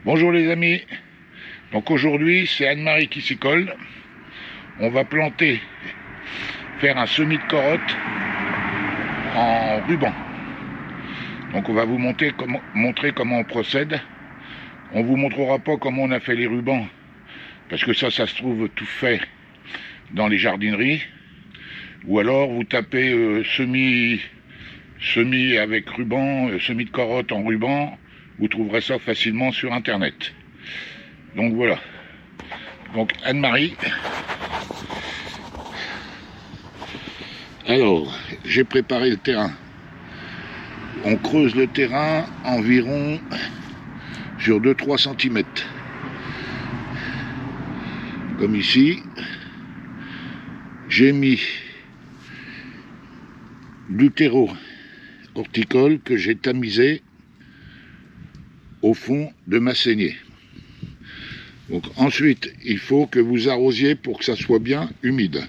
Bonjour les amis, donc aujourd'hui c'est Anne-Marie qui s'y colle. On va faire un semis de carottes en ruban. Donc on va vous montrer comment on procède. On vous montrera pas comment on a fait les rubans, parce que ça se trouve tout fait dans les jardineries. Ou alors vous tapez semis avec ruban, semis de carottes en ruban. Vous trouverez ça facilement sur internet. Donc voilà. Donc Anne-Marie. Alors, j'ai préparé le terrain. On creuse le terrain environ sur 2-3 cm. Comme ici. J'ai mis du terreau horticole que j'ai tamisé au fond de ma saignée. Donc ensuite, il faut que vous arrosiez pour que ça soit bien humide.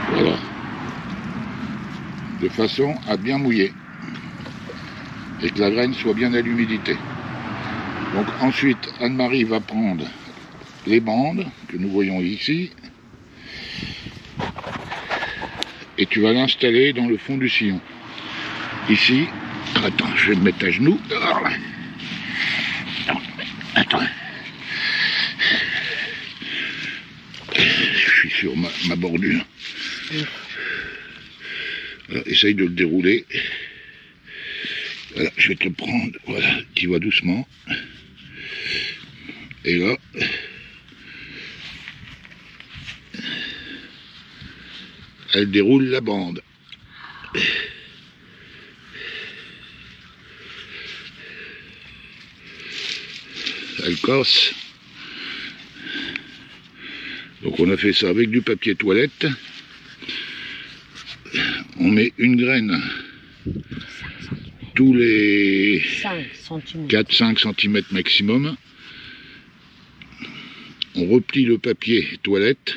Voilà. De façon à bien mouiller. Et que la graine soit bien à l'humidité. Donc ensuite, Anne-Marie va prendre les bandes que nous voyons ici et tu vas l'installer dans le fond du sillon. Ici, attends, je vais me mettre à genoux. Attends. Je suis sur ma bordure. Alors, essaye de le dérouler. Voilà, je vais te le prendre, voilà, tu vas doucement. Et là, elle déroule la bande. Elle casse. Donc on a fait ça avec du papier toilette. On met une graine tous les 4-5 cm maximum. On replie le papier toilette.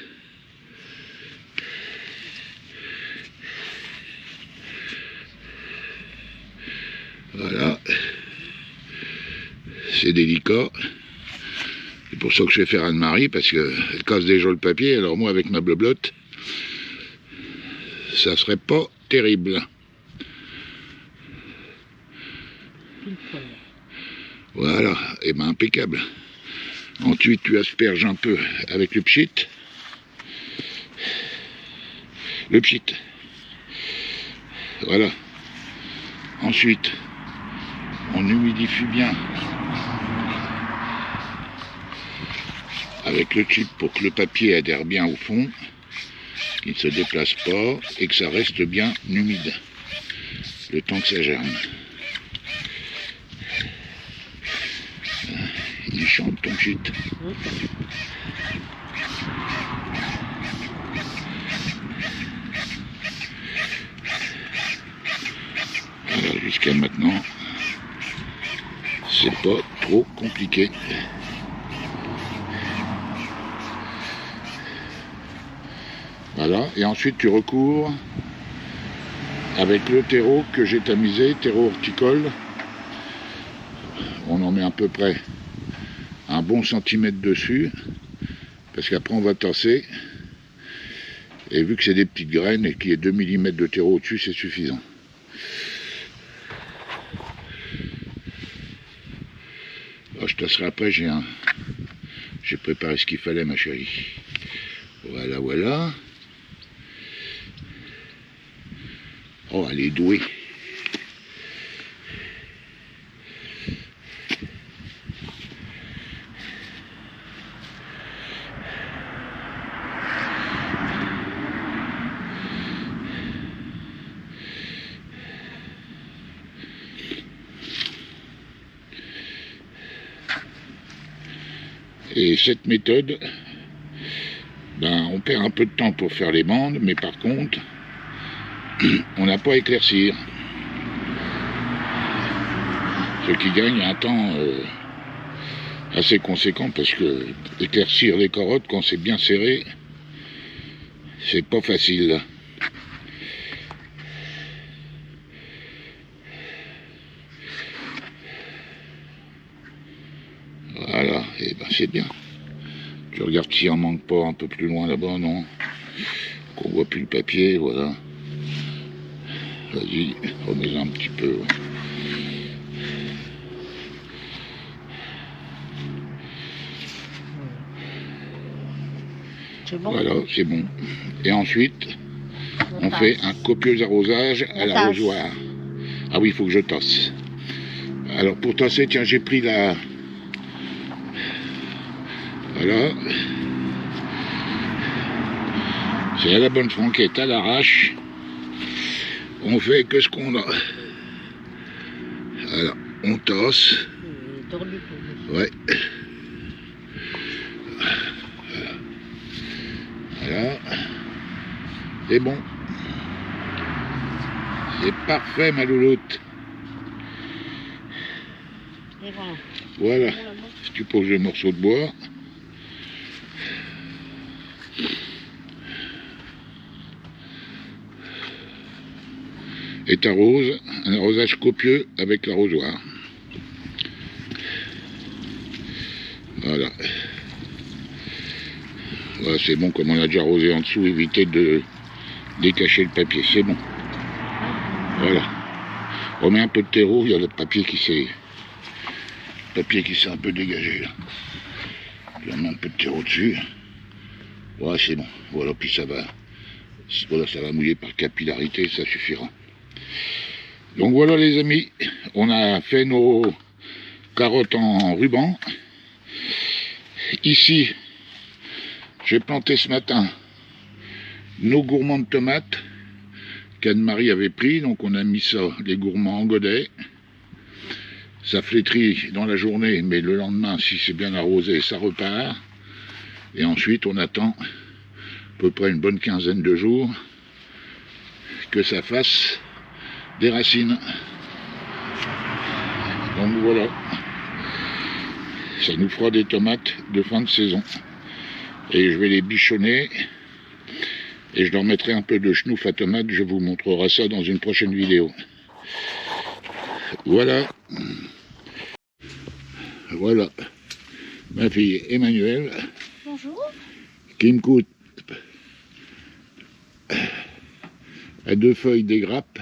Voilà. C'est délicat. C'est pour ça que je vais faire Anne-Marie, parce qu'elle casse déjà le papier. Alors moi, avec ma bleu-blotte, ça serait pas terrible. Voilà, et ben impeccable. Ensuite, tu asperges un peu avec le pchit. Le pchit. Voilà. Ensuite, on humidifie bien avec le chip pour que le papier adhère bien au fond, qu'il ne se déplace pas et que ça reste bien humide le temps que ça germe. Il chante ton shit. Voilà, jusqu'à maintenant, c'est pas trop compliqué. Voilà, et ensuite tu recouvres avec le terreau que j'ai tamisé, terreau horticole. On en met à peu près un bon centimètre dessus, parce qu'après on va tasser, et vu que c'est des petites graines et qu'il y ait 2 mm de terreau au-dessus, c'est suffisant. Alors, je tasserai après, j'ai préparé ce qu'il fallait, ma chérie. Voilà, voilà. Oh, elle est douée. Et cette méthode, ben, on perd un peu de temps pour faire les bandes, mais par contre, on n'a pas à éclaircir. Ce qui gagne un temps assez conséquent parce que éclaircir les carottes quand c'est bien serré, c'est pas facile. Voilà, et ben c'est bien. Tu regardes s'il en manque pas un peu plus loin là-bas, non? Qu'on voit plus le papier, voilà. Vas-y, remets-en un petit peu. Ouais. C'est bon. Voilà, c'est bon. Et ensuite, on fait un copieux arrosage à l'arrosoir. Ah oui, il faut que je tasse. Alors pour tasser, tiens, j'ai pris la... Voilà. C'est à la bonne franquette, à l'arrache. On fait que ce qu'on a. Voilà, on tasse. Ouais. Voilà. C'est bon. C'est parfait, ma louloute. Voilà. Si tu poses le morceau de bois. Et t'arroses, un arrosage copieux avec l'arrosoir. Voilà. Voilà, c'est bon, comme on a déjà arrosé en dessous, éviter de décacher le papier, c'est bon. Voilà. On met un peu de terreau, il y a le papier qui s'est un peu dégagé là. On met un peu de terreau dessus. Voilà, c'est bon. Voilà, puis ça va mouiller par capillarité, ça suffira. Donc voilà les amis, on a fait nos carottes en ruban. Ici, j'ai planté ce matin nos gourmands de tomates qu'Anne-Marie avait pris, donc on a mis ça, les gourmands en godet. Ça flétrit dans la journée, mais le lendemain, si c'est bien arrosé, ça repart. Et ensuite, on attend à peu près une bonne quinzaine de jours que ça fasse des racines. Donc voilà, ça nous fera des tomates de fin de saison. Et je vais les bichonner et je leur mettrai un peu de chenouf à tomate. Je vous montrerai ça dans une prochaine vidéo. Voilà. Voilà ma fille Emmanuelle. Bonjour. Qui me coûte à 2 feuilles des grappes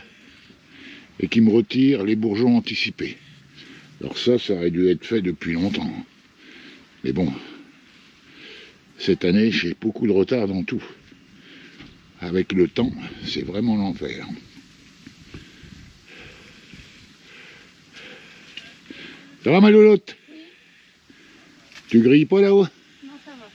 et qui me retire les bourgeons anticipés. Alors ça aurait dû être fait depuis longtemps. Mais bon, cette année, j'ai beaucoup de retard dans tout. Avec le temps, c'est vraiment l'enfer. Ça va ma louloute? Tu grilles pas là-haut? Non, ça va.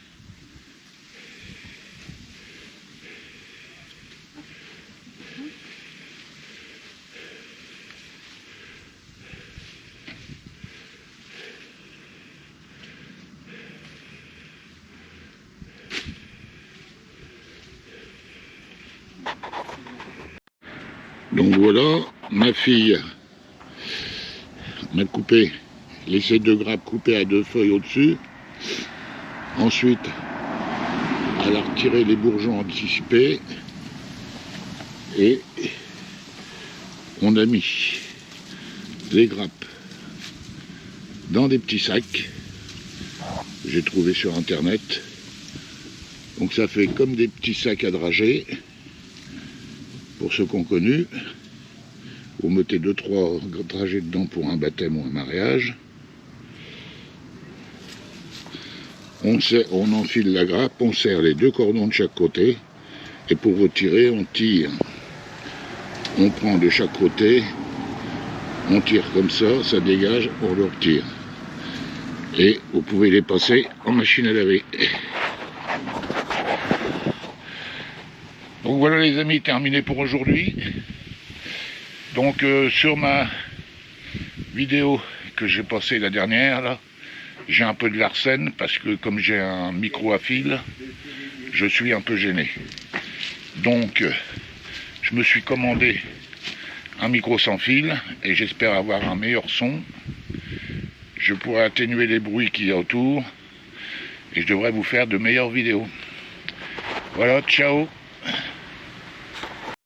Donc voilà, ma fille m'a coupé, laissé 2 grappes coupées à 2 feuilles au-dessus. Ensuite, elle a retiré les bourgeons anticipés et on a mis les grappes dans des petits sacs. J'ai trouvé sur internet. Donc ça fait comme des petits sacs à drager. Pour ceux qu'on connu, vous mettez 2-3 dragées dedans pour un baptême ou un mariage. On enfile la grappe, on serre les 2 cordons de chaque côté, et pour retirer, on tire. On prend de chaque côté, on tire comme ça, ça dégage, on le retire. Et vous pouvez les passer en machine à laver. Donc voilà les amis, terminé pour aujourd'hui. Donc sur ma vidéo que j'ai passée la dernière, là, j'ai un peu de l'arsène parce que comme j'ai un micro à fil, je suis un peu gêné. Donc je me suis commandé un micro sans fil et j'espère avoir un meilleur son. je pourrai atténuer les bruits qu'il y a autour et je devrais vous faire de meilleures vidéos. Voilà, ciao.